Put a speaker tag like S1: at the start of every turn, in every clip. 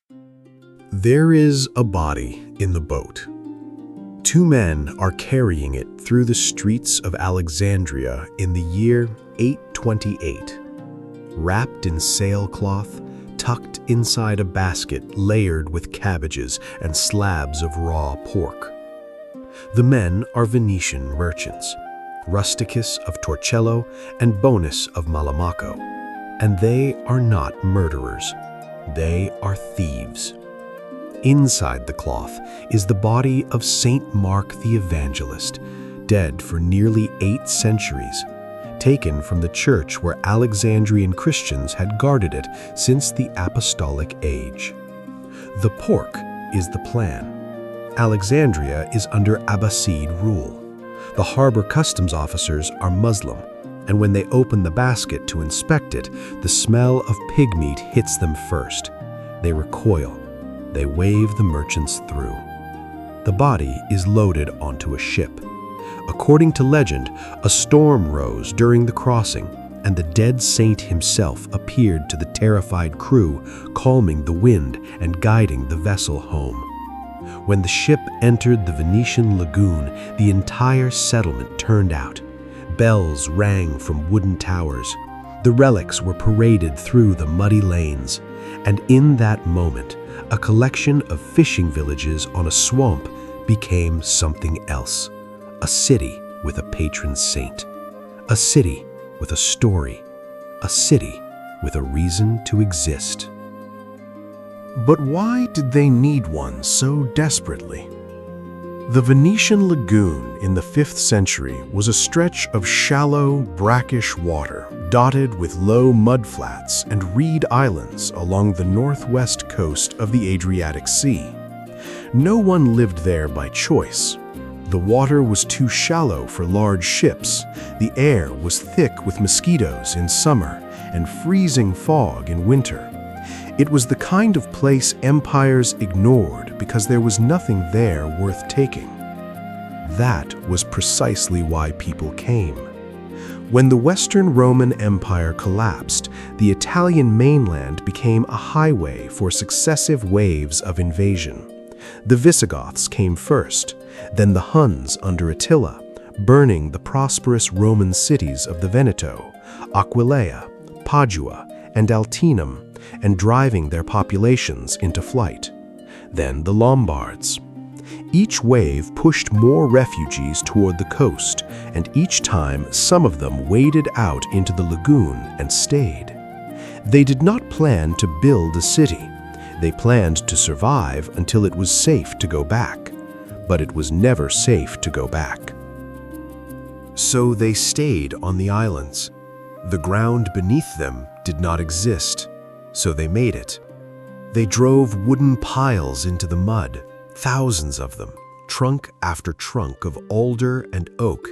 S1: There is a body in the boat. Two men are carrying it through the streets of Alexandria in the year 828. Wrapped in sailcloth, tucked inside a basket layered with cabbages and slabs of raw pork. The men are Venetian merchants, Rusticus of Torcello and Bonus of Malamaco, and they are not murderers. They are thieves. Inside the cloth is the body of Saint Mark the Evangelist, dead for nearly 8 centuries, taken from the church where Alexandrian Christians had guarded it since the Apostolic Age. The pork is the plan. Alexandria is under Abbasid rule. The harbor customs officers are Muslim, and when they open the basket to inspect it, the smell of pig meat hits them first. They recoil. They wave the merchants through. The body is loaded onto a ship. According to legend, a storm rose during the crossing, and the dead saint himself appeared to the terrified crew, calming the wind and guiding the vessel home. When the ship entered the Venetian lagoon, the entire settlement turned out. Bells rang from wooden towers. The relics were paraded through the muddy lanes, and in that moment, a collection of fishing villages on a swamp became something else. A city with a patron saint. A city with a story. A city with a reason to exist. But why did they need one so desperately? The Venetian lagoon in the 5th century was a stretch of shallow, brackish water dotted with low mudflats and reed islands along the northwest coast of the Adriatic Sea. No one lived there by choice. The water was too shallow for large ships, the air was thick with mosquitoes in summer and freezing fog in winter. It was the kind of place empires ignored because there was nothing there worth taking. That was precisely why people came. When the Western Roman Empire collapsed, the Italian mainland became a highway for successive waves of invasion. The Visigoths came first, then the Huns under Attila, burning the prosperous Roman cities of the Veneto, Aquileia, Padua, and Altinum, and driving their populations into flight. Then the Lombards. Each wave pushed more refugees toward the coast, and each time some of them waded out into the lagoon and stayed. They did not plan to build a city. They planned to survive until it was safe to go back. But it was never safe to go back. So they stayed on the islands. The ground beneath them did not exist, so they made it. They drove wooden piles into the mud, thousands of them, trunk after trunk of alder and oak,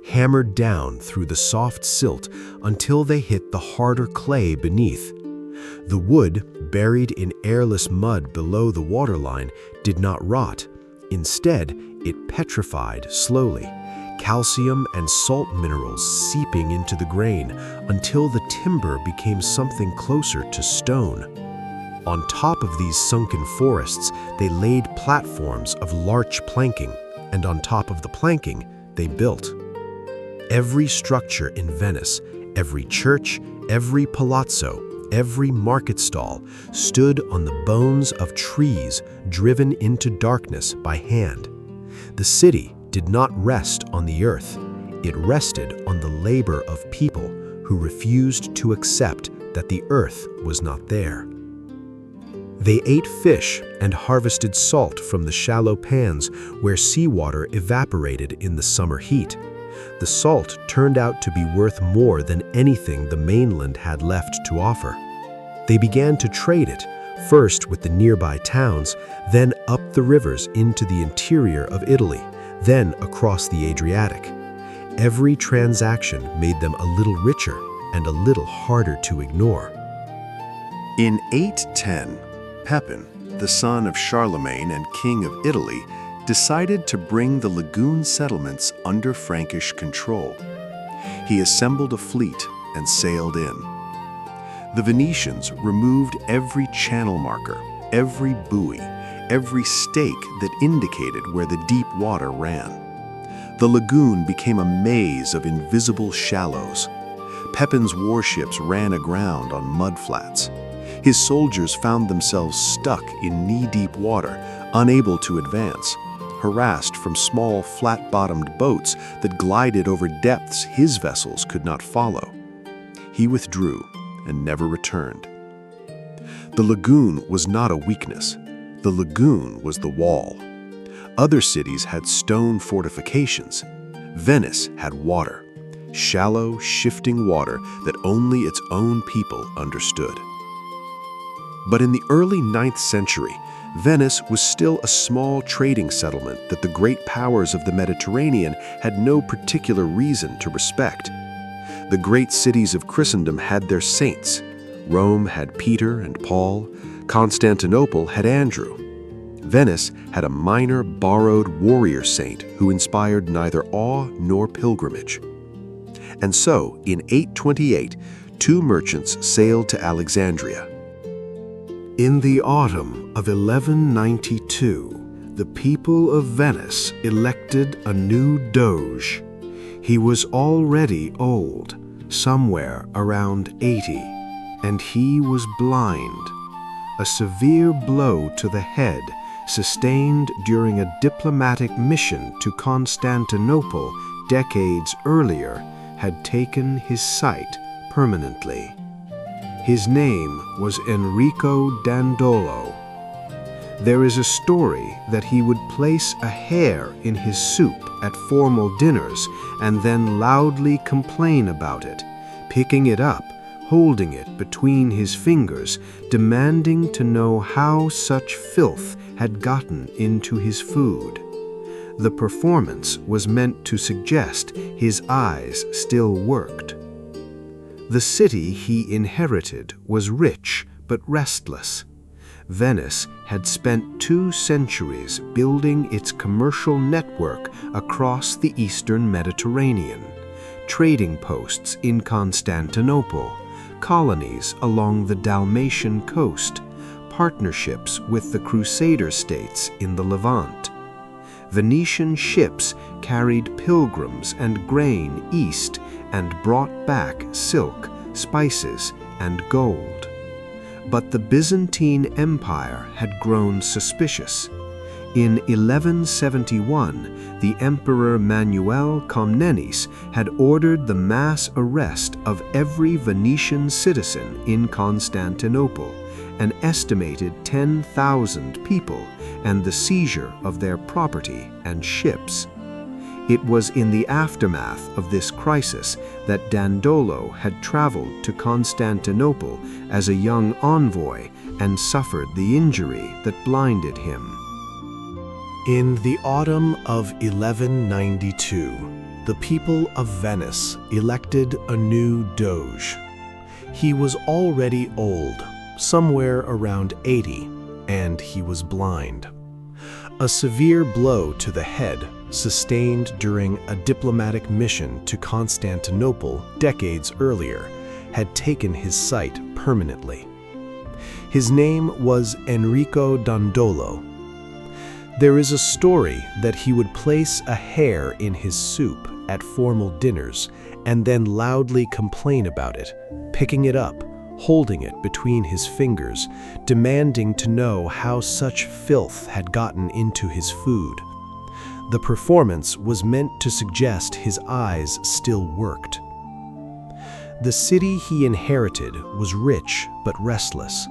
S1: hammered down through the soft silt until they hit the harder clay beneath. The wood, buried in airless mud below the waterline, did not rot. Instead, it petrified slowly, calcium and salt minerals seeping into the grain until the timber became something closer to stone. On top of these sunken forests, they laid platforms of larch planking, and on top of the planking, they built. Every structure in Venice, every church, every palazzo, every market stall stood on the bones of trees driven into darkness by hand. The city did not rest on the earth. It rested on the labor of people who refused to accept that the earth was not there. They ate fish and harvested salt from the shallow pans where seawater evaporated in the summer heat. The salt turned out to be worth more than anything the mainland had left to offer. They began to trade it, first with the nearby towns, then up the rivers into the interior of Italy, then across the Adriatic. Every transaction made them a little richer and a little harder to ignore.
S2: In 810, Pepin, the son of Charlemagne and king of Italy, decided to bring the lagoon settlements under Frankish control. He assembled a fleet and sailed in. The Venetians removed every channel marker, every buoy, every stake that indicated where the deep water ran. The lagoon became a maze of invisible shallows. Pepin's warships ran aground on mudflats. His soldiers found themselves stuck in knee-deep water, unable to advance, harassed from small, flat-bottomed boats that glided over depths his vessels could not follow. He withdrew and never returned. The lagoon was not a weakness. The lagoon was the wall. Other cities had stone fortifications. Venice had water, shallow, shifting water that only its own people understood. But in the early 9th century, Venice was still a small trading settlement that the great powers of the Mediterranean had no particular reason to respect. The great cities of Christendom had their saints. Rome had Peter and Paul. Constantinople had Andrew. Venice had a minor, borrowed warrior saint who inspired neither awe nor pilgrimage. And so, in 828, 2 merchants sailed to Alexandria.
S1: In the autumn of 1192, the people of Venice elected a new doge. He was already old, somewhere around 80, and he was blind. A severe blow to the head, sustained during a diplomatic mission to Constantinople decades earlier, had taken his sight permanently. His name was Enrico Dandolo. There is a story that he would place a hair in his soup at formal dinners and then loudly complain about it, picking it up, holding it between his fingers, demanding to know how such filth had gotten into his food. The performance was meant to suggest his eyes still worked. The city he inherited was rich but restless. Venice had spent 2 centuries building its commercial network across the eastern Mediterranean, trading posts in Constantinople, colonies along the Dalmatian coast, partnerships with the Crusader states in the Levant. Venetian ships carried pilgrims and grain east and brought back silk, spices, and gold. But the Byzantine Empire had grown suspicious. In 1171, the Emperor Manuel Comnenus had ordered the mass arrest of every Venetian citizen in Constantinople, an estimated 10,000 people, and the seizure of their property and ships. It was in the aftermath of this crisis that Dandolo had traveled to Constantinople as a young envoy and suffered the injury that blinded him. In the autumn of 1192, the people of Venice elected a new doge. He was already old, somewhere around 80, and he was blind. A severe blow to the head, sustained during a diplomatic mission to Constantinople decades earlier, had taken his sight permanently. His name was Enrico Dandolo. There is a story that he would place a hair in his soup at formal dinners and then loudly complain about it, picking it up, holding it between his fingers, demanding to know how such filth had gotten into his food. The performance was meant to suggest his eyes still worked. The city he inherited was rich but restless.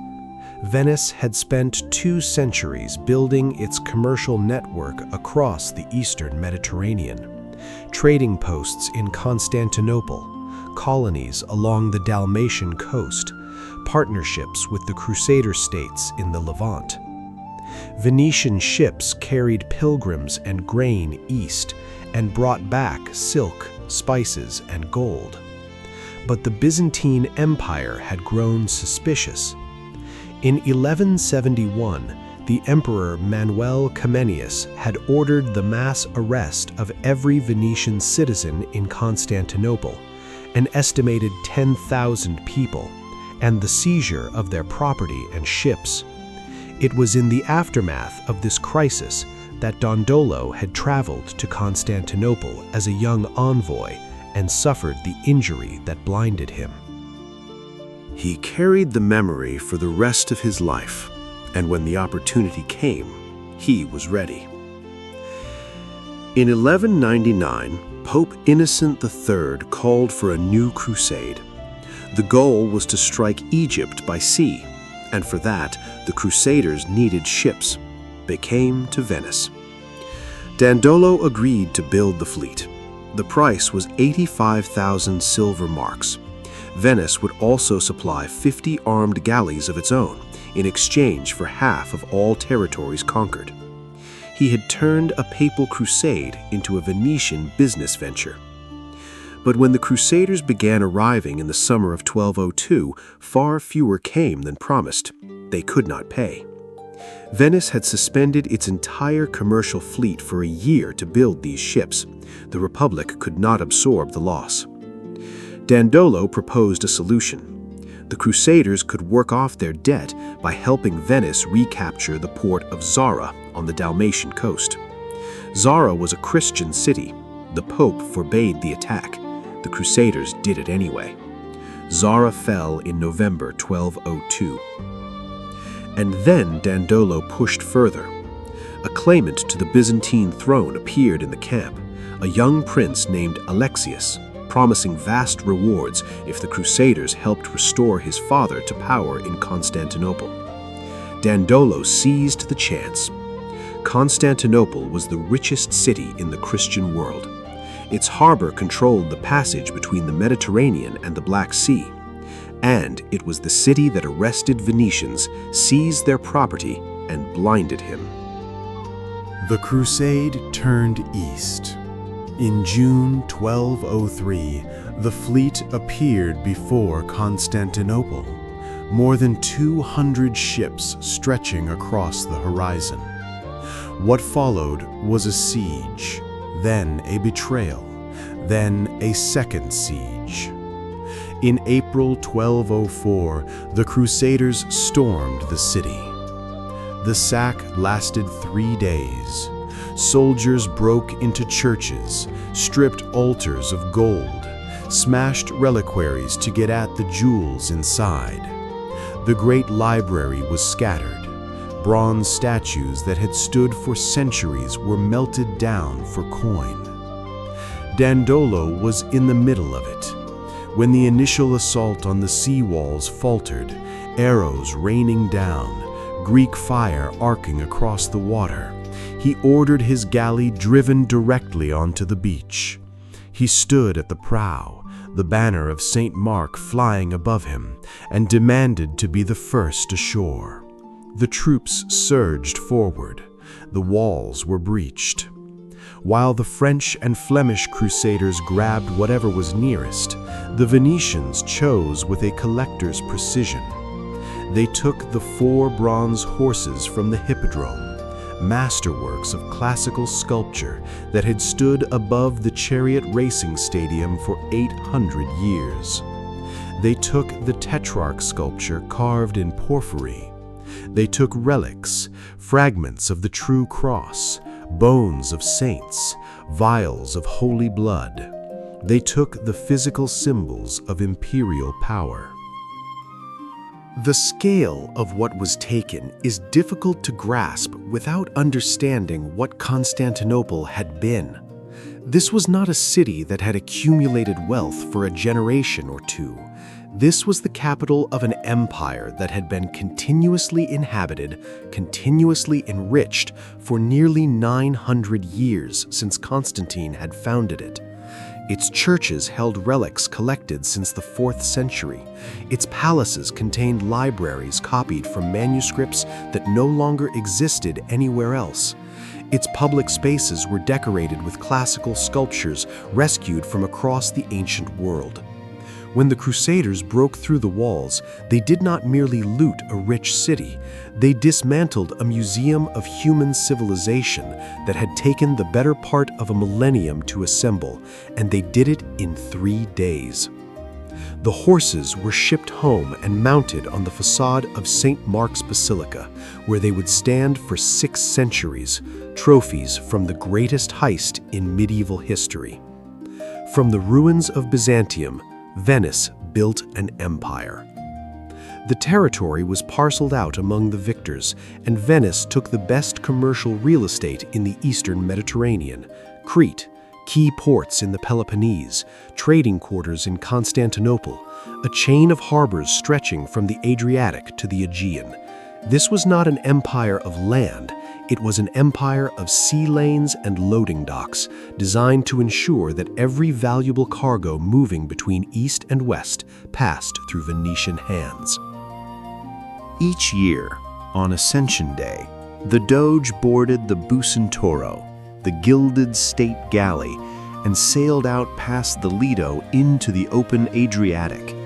S1: Venice had spent 2 centuries building its commercial network across the eastern Mediterranean. Trading posts in Constantinople, colonies along the Dalmatian coast, partnerships with the Crusader states in the Levant. Venetian ships carried pilgrims and grain east and brought back silk, spices, and gold. But the Byzantine Empire had grown suspicious. In 1171, the Emperor Manuel Comnenus had ordered the mass arrest of every Venetian citizen in Constantinople, an estimated 10,000 people, and the seizure of their property and ships. It was in the aftermath of this crisis that Dandolo had traveled to Constantinople as a young envoy and suffered the injury that blinded him.
S2: He carried the memory for the rest of his life, and when the opportunity came, he was ready. In 1199, Pope Innocent III called for a new crusade. The goal was to strike Egypt by sea, and for that, the Crusaders needed ships. They came to Venice. Dandolo agreed to build the fleet. The price was 85,000 silver marks. Venice would also supply 50 armed galleys of its own in exchange for half of all territories conquered. He had turned a papal crusade into a Venetian business venture. But when the Crusaders began arriving in the summer of 1202, far fewer came than promised. They could not pay. Venice had suspended its entire commercial fleet for a year to build these ships. The Republic could not absorb the loss. Dandolo proposed a solution. The Crusaders could work off their debt by helping Venice recapture the port of Zara on the Dalmatian coast. Zara was a Christian city. The Pope forbade the attack. The Crusaders did it anyway. Zara fell in November 1202. And then Dandolo pushed further. A claimant to the Byzantine throne appeared in the camp, a young prince named Alexius, promising vast rewards if the Crusaders helped restore his father to power in Constantinople. Dandolo seized the chance. Constantinople was the richest city in the Christian world. Its harbor controlled the passage between the Mediterranean and the Black Sea. And it was the city that arrested Venetians, seized their property, and blinded him.
S1: The crusade turned east. In June 1203, the fleet appeared before Constantinople, more than 200 ships stretching across the horizon. What followed was a siege, then a betrayal, then a second siege. In April 1204, the Crusaders stormed the city. The sack lasted 3 days. Soldiers broke into churches, stripped altars of gold, smashed reliquaries to get at the jewels inside. The great library was scattered. Bronze statues that had stood for centuries were melted down for coin. Dandolo was in the middle of it. When the initial assault on the sea walls faltered, arrows raining down, Greek fire arcing across the water, he ordered his galley driven directly onto the beach. He stood at the prow, the banner of St. Mark flying above him, and demanded to be the first ashore. The troops surged forward. The walls were breached. While the French and Flemish crusaders grabbed whatever was nearest, the Venetians chose with a collector's precision. They took the 4 bronze horses from the hippodrome, masterworks of classical sculpture that had stood above the chariot racing stadium for 800 years. They took the Tetrarch sculpture carved in porphyry. They took relics, fragments of the true cross, bones of saints, vials of holy blood. They took the physical symbols of imperial power. The scale of what was taken is difficult to grasp without understanding what Constantinople had been. This was not a city that had accumulated wealth for a generation or two. This was the capital of an empire that had been continuously inhabited, continuously enriched for nearly 900 years since Constantine had founded it. Its churches held relics collected since the 4th century. Its palaces contained libraries copied from manuscripts that no longer existed anywhere else. Its public spaces were decorated with classical sculptures rescued from across the ancient world. When the Crusaders broke through the walls, they did not merely loot a rich city. They dismantled a museum of human civilization that had taken the better part of a millennium to assemble, and they did it in 3 days. The horses were shipped home and mounted on the facade of St. Mark's Basilica, where they would stand for 6 centuries, trophies from the greatest heist in medieval history. From the ruins of Byzantium, Venice built an empire. The territory was parceled out among the victors, and Venice took the best commercial real estate in the eastern Mediterranean: Crete, key ports in the Peloponnese, trading quarters in Constantinople, a chain of harbors stretching from the Adriatic to the Aegean. This was not an empire of land, it was an empire of sea lanes and loading docks, designed to ensure that every valuable cargo moving between east and west passed through Venetian hands.
S2: Each year, on Ascension Day, the Doge boarded the Bucentoro, the gilded state galley, and sailed out past the Lido into the open Adriatic.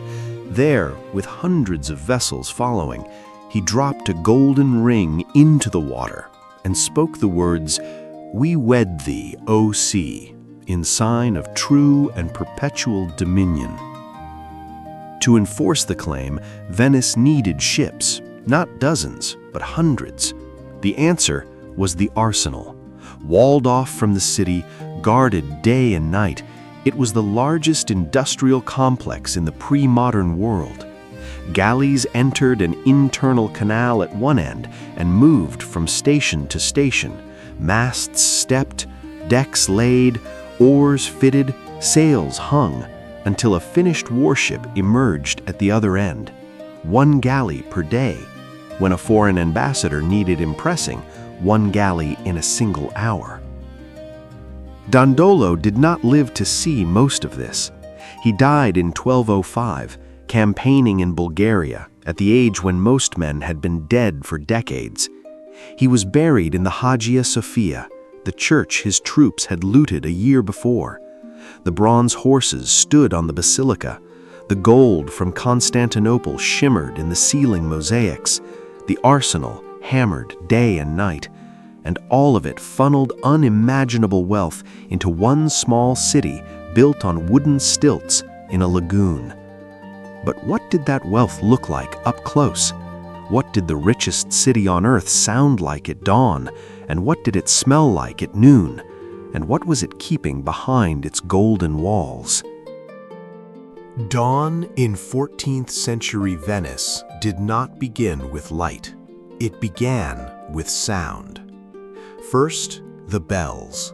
S2: There, with hundreds of vessels following, he dropped a golden ring into the water and spoke the words, "We wed thee, O sea," in sign of true and perpetual dominion. To enforce the claim, Venice needed ships, not dozens, but hundreds. The answer was the arsenal. Walled off from the city, guarded day and night, it was the largest industrial complex in the pre-modern world. Galleys entered an internal canal at one end and moved from station to station. Masts stepped, decks laid, oars fitted, sails hung, until a finished warship emerged at the other end. 1 galley per day. When a foreign ambassador needed impressing, 1 galley in a single hour. Dandolo did not live to see most of this. He died in 1205, campaigning in Bulgaria, at the age when most men had been dead for decades. He was buried in the Hagia Sophia, the church his troops had looted a year before. The bronze horses stood on the basilica. The gold from Constantinople shimmered in the ceiling mosaics. The arsenal hammered day and night, and all of it funneled unimaginable wealth into one small city built on wooden stilts in a lagoon. But what did that wealth look like up close? What did the richest city on earth sound like at dawn? And what did it smell like at noon? And what was it keeping behind its golden walls?
S1: Dawn in 14th century Venice did not begin with light. It began with sound. First, the bells.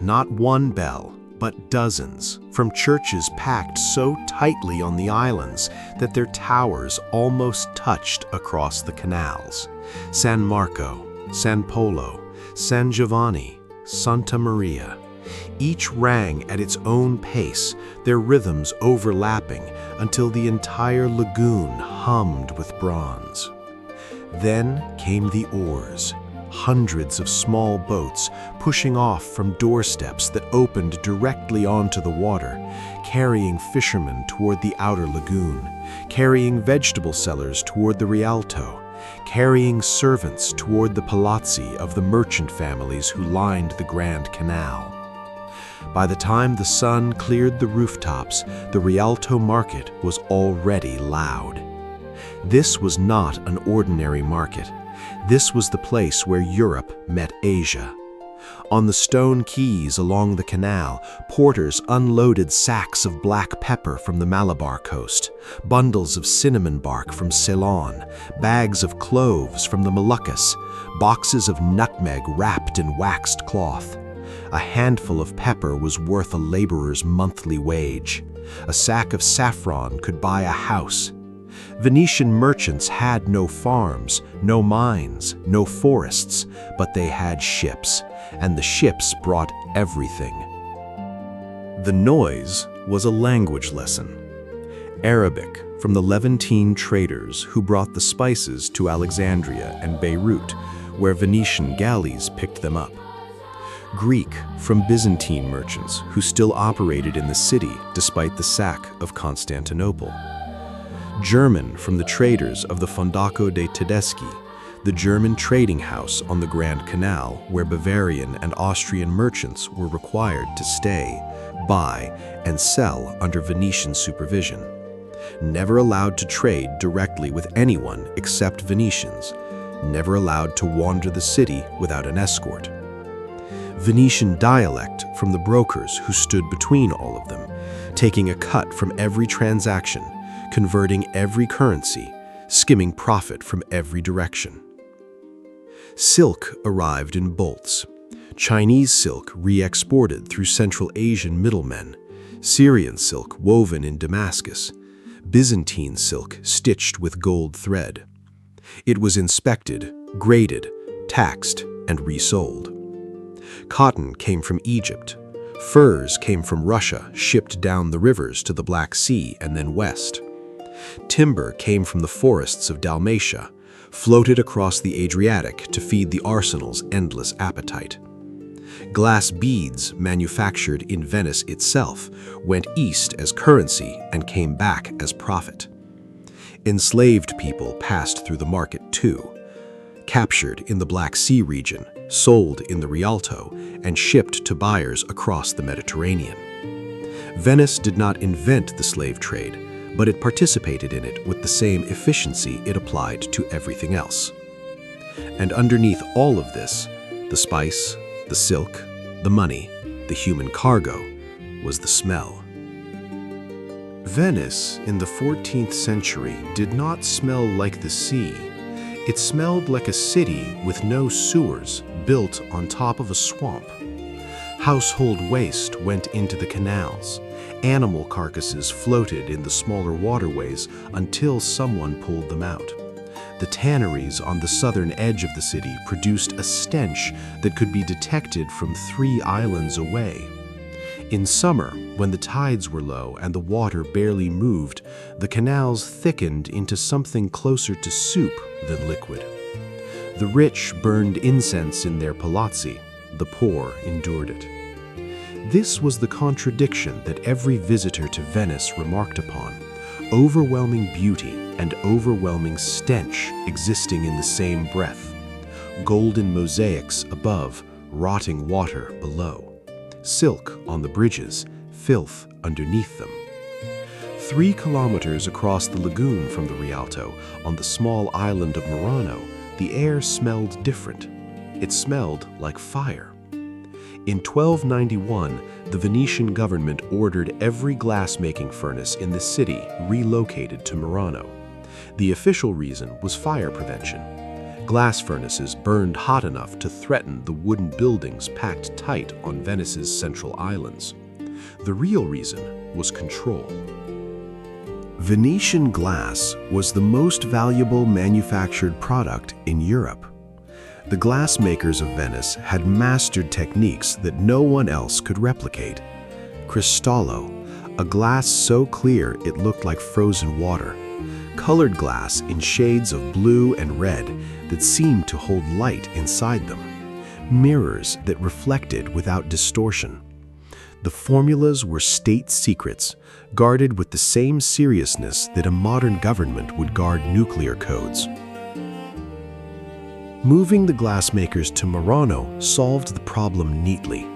S1: Not one bell, but dozens, from churches packed so tightly on the islands that their towers almost touched across the canals. San Marco, San Polo, San Giovanni, Santa Maria. Each rang at its own pace, their rhythms overlapping until the entire lagoon hummed with bronze. Then came the oars, hundreds of small boats pushing off from doorsteps that opened directly onto the water, carrying fishermen toward the outer lagoon, carrying vegetable sellers toward the Rialto, carrying servants toward the palazzi of the merchant families who lined the Grand Canal. By the time the sun cleared the rooftops, the Rialto market was already loud. This was not an ordinary market. This was the place where Europe met Asia. On the stone quays along the canal, porters unloaded sacks of black pepper from the Malabar coast, bundles of cinnamon bark from Ceylon, bags of cloves from the Moluccas, boxes of nutmeg wrapped in waxed cloth. A handful of pepper was worth a laborer's monthly wage. A sack of saffron could buy a house. Venetian merchants had no farms, no mines, no forests, but they had ships, and the ships brought everything. The noise was a language lesson. Arabic from the Levantine traders who brought the spices to Alexandria and Beirut, where Venetian galleys picked them up. Greek from Byzantine merchants who still operated in the city despite the sack of Constantinople. German from the traders of the Fondaco dei Tedeschi, the German trading house on the Grand Canal where Bavarian and Austrian merchants were required to stay, buy, and sell under Venetian supervision. never allowed to trade directly with anyone except Venetians, never allowed to wander the city without an escort. Venetian dialect from the brokers who stood between all of them, taking a cut from every transaction, converting every currency, skimming profit from every direction. Silk arrived in bolts. Chinese silk re-exported through Central Asian middlemen, Syrian silk woven in Damascus, Byzantine silk stitched with gold thread. It was inspected, graded, taxed, and resold. Cotton came from Egypt. Furs came from Russia, shipped down the rivers to the Black Sea and then west. Timber came from the forests of Dalmatia, floated across the Adriatic to feed the arsenal's endless appetite. Glass beads manufactured in Venice itself went east as currency and came back as profit. Enslaved people passed through the market too, captured in the Black Sea region, sold in the Rialto, and shipped to buyers across the Mediterranean. Venice did not invent the slave trade, but it participated in it with the same efficiency it applied to everything else. And underneath all of this, the spice, the silk, the money, the human cargo, was the smell. Venice in the 14th century did not smell like the sea. It smelled like a city with no sewers, built on top of a swamp. Household waste went into the canals. Animal carcasses floated in the smaller waterways until someone pulled them out. The tanneries on the southern edge of the city produced a stench that could be detected from 3 islands away. In summer, when the tides were low and the water barely moved, the canals thickened into something closer to soup than liquid. The rich burned incense in their palazzi, the poor endured it. This was the contradiction that every visitor to Venice remarked upon: overwhelming beauty and overwhelming stench existing in the same breath. Golden mosaics above, rotting water below. Silk on the bridges, filth underneath them. 3 kilometers across the lagoon from the Rialto, on the small island of Murano, the air smelled different. It smelled like fire. In 1291, the Venetian government ordered every glass-making furnace in the city relocated to Murano. The official reason was fire prevention. Glass furnaces burned hot enough to threaten the wooden buildings packed tight on Venice's central islands. The real reason was control. Venetian glass was the most valuable manufactured product in Europe. The glassmakers of Venice had mastered techniques that no one else could replicate. Cristallo, a glass so clear it looked like frozen water. Colored glass in shades of blue and red that seemed to hold light inside them. Mirrors that reflected without distortion. The formulas were state secrets, guarded with the same seriousness that a modern government would guard nuclear codes. Moving the glassmakers to Murano solved the problem neatly.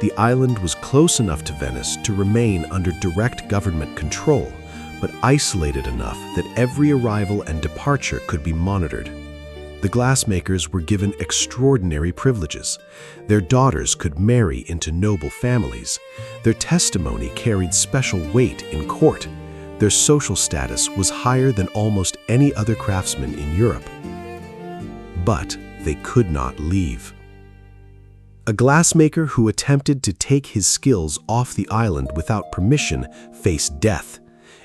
S1: The island was close enough to Venice to remain under direct government control, but isolated enough that every arrival and departure could be monitored. The glassmakers were given extraordinary privileges. Their daughters could marry into noble families. Their testimony carried special weight in court. Their social status was higher than almost any other craftsman in Europe. But they could not leave. A glassmaker who attempted to take his skills off the island without permission faced death.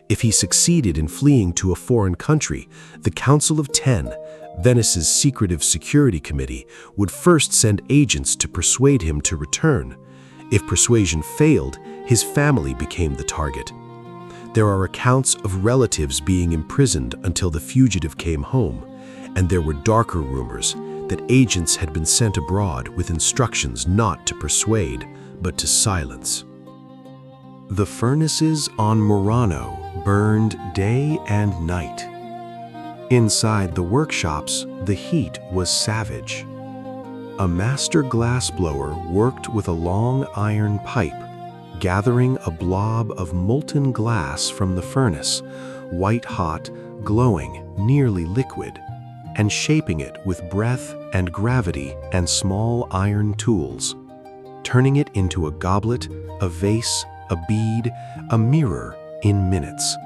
S1: If he succeeded in fleeing to a foreign country, the Council of Ten, Venice's secretive security committee, would first send agents to persuade him to return. If persuasion failed, his family became the target. There are accounts of relatives being imprisoned until the fugitive came home, and there were darker rumors that agents had been sent abroad with instructions not to persuade, but to silence. The furnaces on Murano burned day and night. Inside the workshops, the heat was savage. A master glassblower worked with a long iron pipe, gathering a blob of molten glass from the furnace, white-hot, glowing, nearly liquid, and shaping it with breath and gravity and small iron tools, turning it into a goblet, a vase, a bead, a mirror in minutes.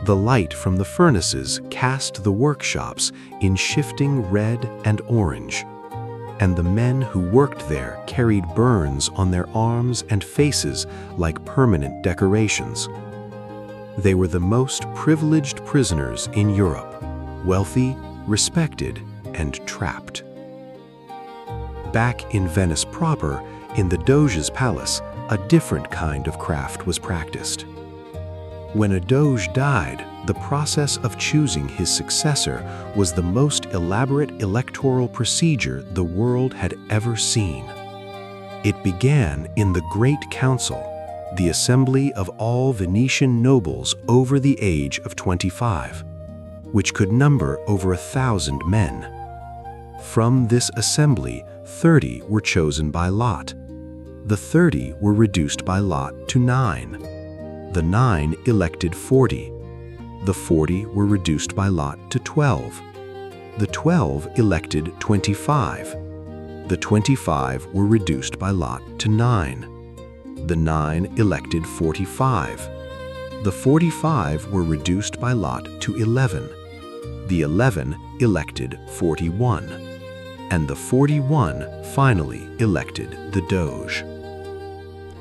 S1: The light from the furnaces cast the workshops in shifting red and orange, and the men who worked there carried burns on their arms and faces like permanent decorations. They were the most privileged prisoners in Europe, wealthy, respected, and trapped. Back in Venice proper, in the Doge's palace, a different kind of craft was practiced. When a Doge died, the process of choosing his successor was the most elaborate electoral procedure the world had ever seen. It began in the Great Council, the assembly of all Venetian nobles over the age of 25, which could number over 1,000 men. From this assembly, 30 were chosen by lot. The 30 were reduced by lot to 9. The 9 elected 40. The 40 were reduced by lot to 12. The 12 elected 25. The 25 were reduced by lot to 9. The 9 elected 45. The 45 were reduced by lot to 11. The 11 elected 41. And the 41 finally elected the Doge.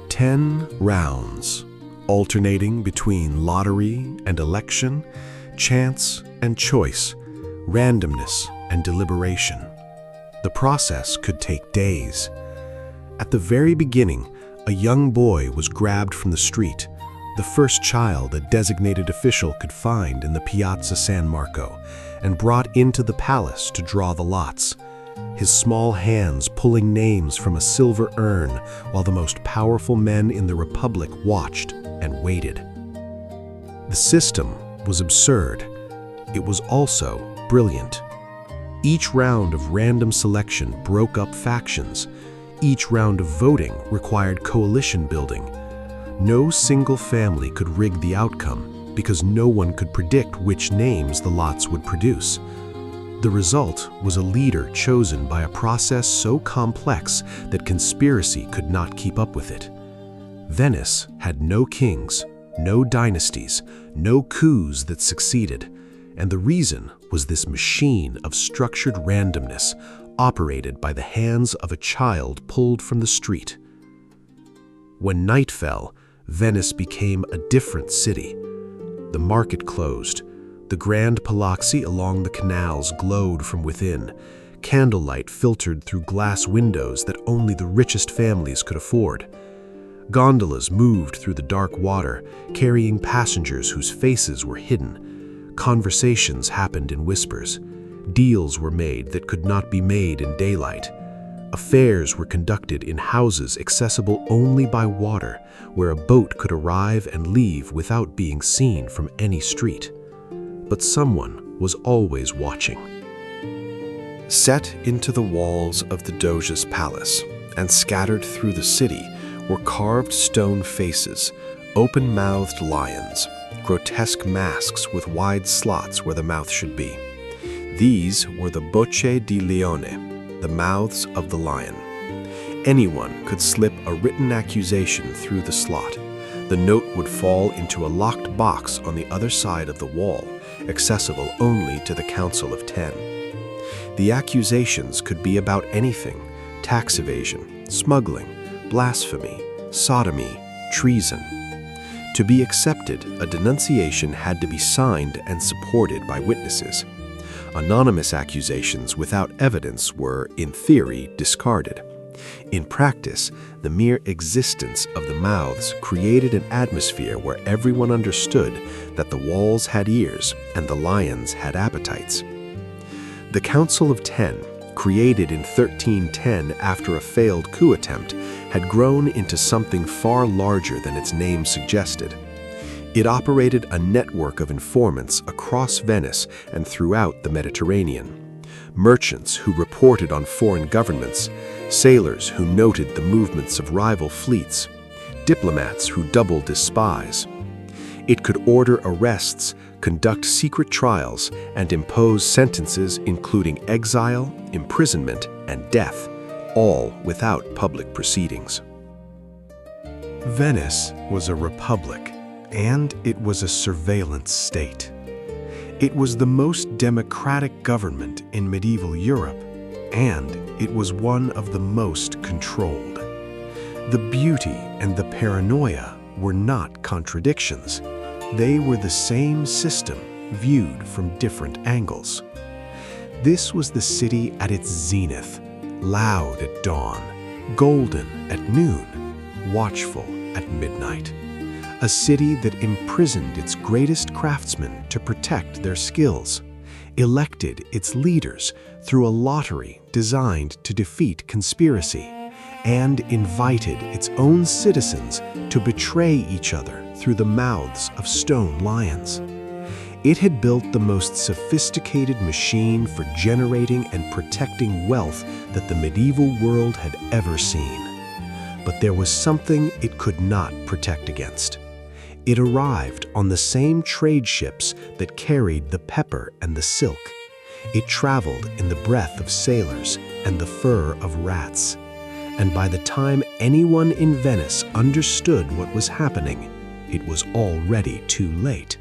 S1: 10 rounds, alternating between lottery and election, chance and choice, randomness and deliberation. The process could take days. At the very beginning, a young boy was grabbed from the street, the first child a designated official could find in the Piazza San Marco, and brought into the palace to draw the lots, his small hands pulling names from a silver urn while the most powerful men in the Republic watched and waited. The system was absurd. It was also brilliant. Each round of random selection broke up factions. Each round of voting required coalition building. No single family could rig the outcome because no one could predict which names the lots would produce. The result was a leader chosen by a process so complex that conspiracy could not keep up with it. Venice had no kings, no dynasties, no coups that succeeded, and the reason was this machine of structured randomness operated by the hands of a child pulled from the street. When night fell, Venice became a different city. The market closed. The grand palazzi along the canals glowed from within. Candlelight filtered through glass windows that only the richest families could afford. Gondolas moved through the dark water, carrying passengers whose faces were hidden. Conversations happened in whispers. Deals were made that could not be made in daylight. Affairs were conducted in houses accessible only by water, where a boat could arrive and leave without being seen from any street. But someone was always watching. Set into the walls of the Doge's palace and scattered through the city were carved stone faces, open-mouthed lions, grotesque masks with wide slots where the mouth should be. These were the bocche di leone, the mouths of the lion. Anyone could slip a written accusation through the slot. The note would fall into a locked box on the other side of the wall, accessible only to the Council of 10. The accusations could be about anything: tax evasion, smuggling, blasphemy, sodomy, treason. To be accepted, a denunciation had to be signed and supported by witnesses. Anonymous accusations without evidence were, in theory, discarded. In practice, the mere existence of the mouths created an atmosphere where everyone understood that the walls had ears and the lions had appetites. The Council of 10, created in 1310 after a failed coup attempt, had grown into something far larger than its name suggested. It operated a network of informants across Venice and throughout the Mediterranean. Merchants who reported on foreign governments, sailors who noted the movements of rival fleets, diplomats who doubled as spies. It could order arrests, conduct secret trials, and impose sentences including exile, imprisonment, and death, all without public proceedings. Venice was a republic, and it was a surveillance state. It was the most democratic government in medieval Europe, and it was one of the most controlled. The beauty and the paranoia were not contradictions. They were the same system viewed from different angles. This was the city at its zenith, loud at dawn, golden at noon, watchful at midnight. A city that imprisoned its greatest craftsmen to protect their skills, elected its leaders through a lottery designed to defeat conspiracy, and invited its own citizens to betray each other through the mouths of stone lions. It had built the most sophisticated machine for generating and protecting wealth that the medieval world had ever seen. But there was something it could not protect against. It arrived on the same trade ships that carried the pepper and the silk. It traveled in the breath of sailors and the fur of rats. And by the time anyone in Venice understood what was happening, it was already too late.